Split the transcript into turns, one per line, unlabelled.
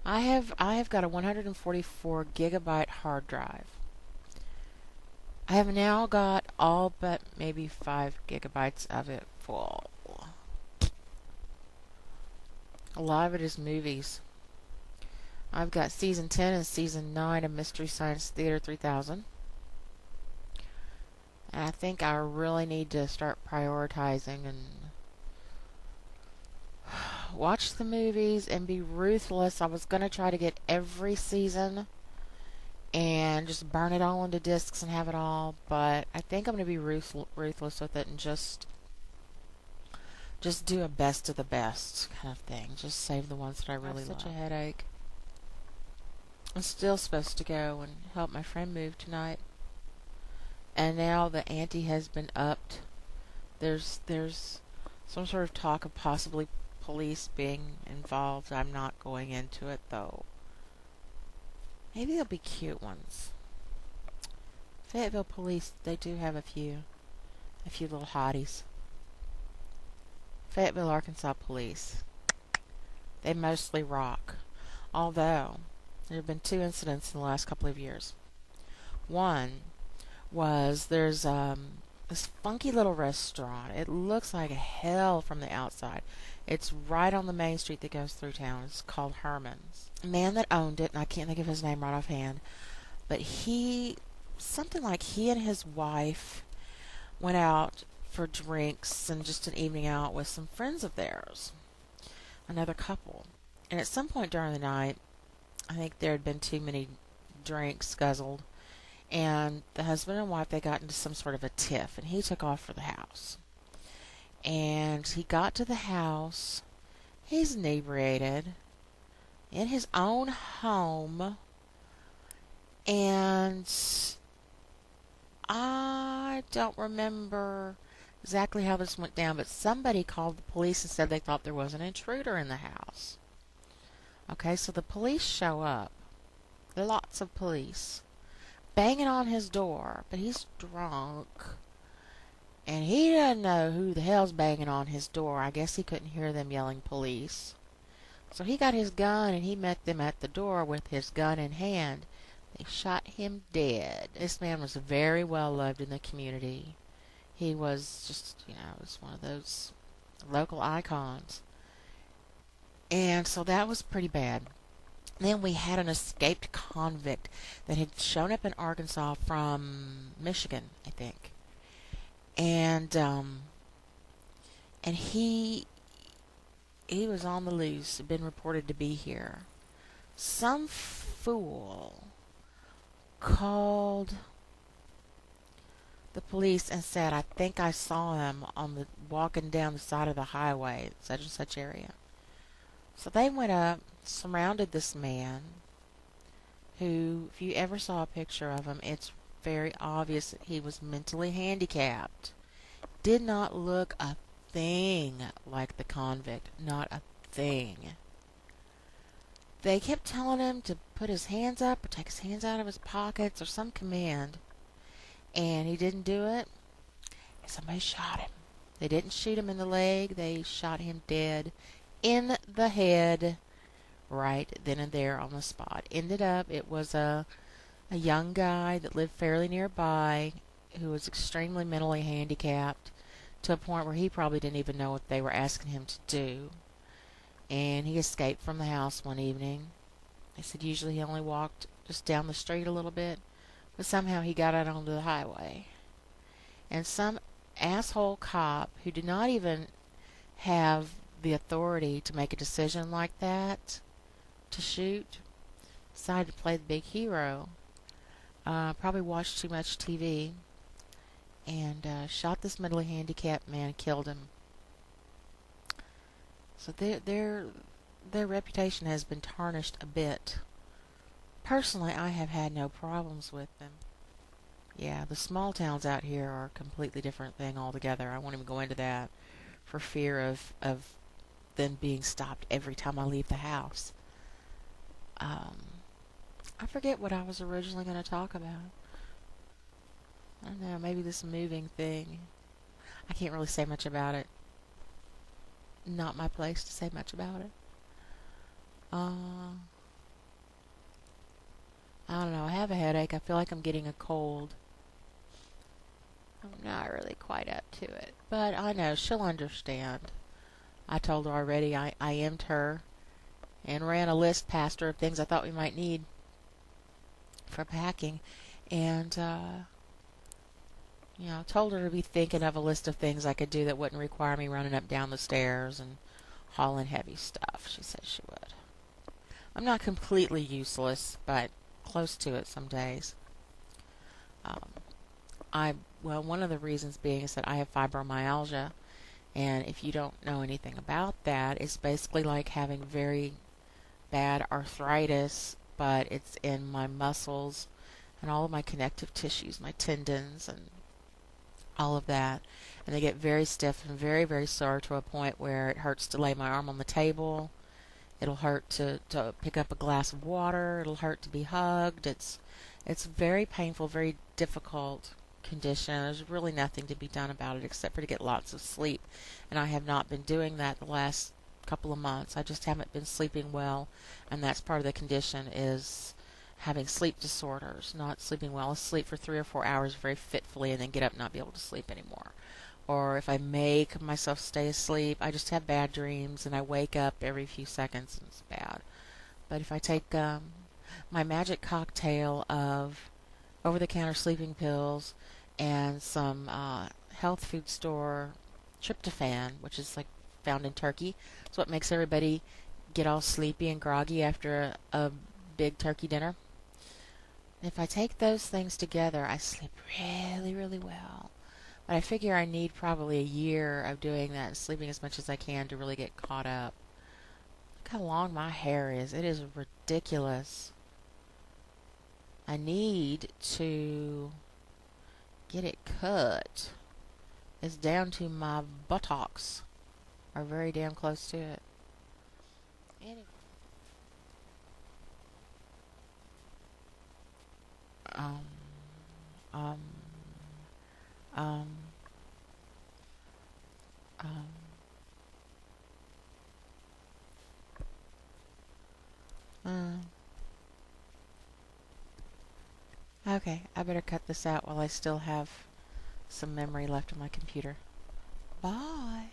I have got a 144 gigabyte hard drive. I have now got all but maybe 5 gigabytes of it full. A lot of it is movies. I've got season 10 and season 9 of Mystery Science Theater 3000. And I think I really need to start prioritizing and watch the movies and be ruthless. I was going to try to get every season and just burn it all into discs and have it all, but I think I'm going to be ruthless with it and just do a best of the best kind of thing. Just save the ones that I really love. Such a headache. I'm still supposed to go and help my friend move tonight, and now the ante has been upped. There's some sort of talk of possibly police being involved. I'm not going into it though. Maybe they'll be cute ones. Fayetteville police, they do have a few little hotties. Fayetteville, Arkansas police, they mostly rock. Although, there have been 2 incidents in the last couple of years. One was there's this funky little restaurant. It looks like hell from the outside. It's right on the main street that goes through town. It's called Herman's. The man that owned it, and I can't think of his name right offhand, but something like he and his wife went out for drinks and just an evening out with some friends of theirs, another couple. And at some point during the night, I think there had been too many drinks guzzled, and the husband and wife, they got into some sort of a tiff, and he took off for the house. And he got to the house, he's inebriated, in his own home, and I don't remember exactly how this went down, but somebody called the police and said they thought there was an intruder in the house. Okay, so the police show up. Lots of police. Banging on his door, but he's drunk. And he doesn't know who the hell's banging on his door. I guess he couldn't hear them yelling police. So he got his gun and he met them at the door with his gun in hand. They shot him dead. This man was very well loved in the community. He was just, was one of those local icons. And so that was pretty bad. Then we had an escaped convict that had shown up in Arkansas from Michigan, I think. And he was on the loose, had been reported to be here. Some fool called the police and said, I think I saw him walking down the side of the highway, such and such area. So they went up, surrounded this man, who, if you ever saw a picture of him, it's very obvious that he was mentally handicapped. Did not look a thing like the convict. Not a thing. They kept telling him to put his hands up or take his hands out of his pockets or some command. And he didn't do it. And somebody shot him. They didn't shoot him in the leg. They shot him dead in the head right then and there on the spot. Ended up, it was a young guy that lived fairly nearby who was extremely mentally handicapped to a point where he probably didn't even know what they were asking him to do. And he escaped from the house one evening. They said usually he only walked just down the street a little bit, but somehow he got out onto the highway. And some asshole cop who did not even have the authority to make a decision like that, to shoot, decided to play the big hero. Probably watched too much TV and shot this mentally handicapped man and killed him. So their reputation has been tarnished a bit. Personally, I have had no problems with them. Yeah, the small towns out here are a completely different thing altogether. I won't even go into that for fear of them being stopped every time I leave the house. I forget what I was originally going to talk about. I don't know, maybe this moving thing. I can't really say much about it. Not my place to say much about it. I don't know. I have a headache. I feel like I'm getting a cold. I'm not really quite up to it. But I know she'll understand. I told her already I IM'd her and ran a list past her of things I thought we might need for packing. And, told her to be thinking of a list of things I could do that wouldn't require me running up down the stairs and hauling heavy stuff. She said she would. I'm not completely useless, but close to it some days. Um, one of the reasons being is that I have fibromyalgia, and if you don't know anything about that, it's basically like having very bad arthritis, but it's in my muscles and all of my connective tissues, my tendons, and all of that. And they get very stiff and very, very sore to a point where it hurts to lay my arm on the table. It'll hurt to pick up a glass of water. It'll hurt to be hugged. It's very painful, very difficult condition. There's really nothing to be done about it except for to get lots of sleep. And I have not been doing that the last couple of months. I just haven't been sleeping well, and that's part of the condition is having sleep disorders, not sleeping well. I'll sleep for 3 or 4 hours very fitfully and then get up and not be able to sleep anymore. Or if I make myself stay asleep, I just have bad dreams and I wake up every few seconds and it's bad. But if I take my magic cocktail of over-the-counter sleeping pills and some health food store tryptophan, which is like found in turkey, it's what makes everybody get all sleepy and groggy after a big turkey dinner. If I take those things together, I sleep really, really well. But I figure I need probably a year of doing that and sleeping as much as I can to really get caught up. Look how long my hair is. It is ridiculous. I need to get it cut. It's down to my buttocks. Are very damn close to it. Anyway. Um, um, um, um. Uh, okay, I better cut this out while I still have some memory left on my computer. Bye.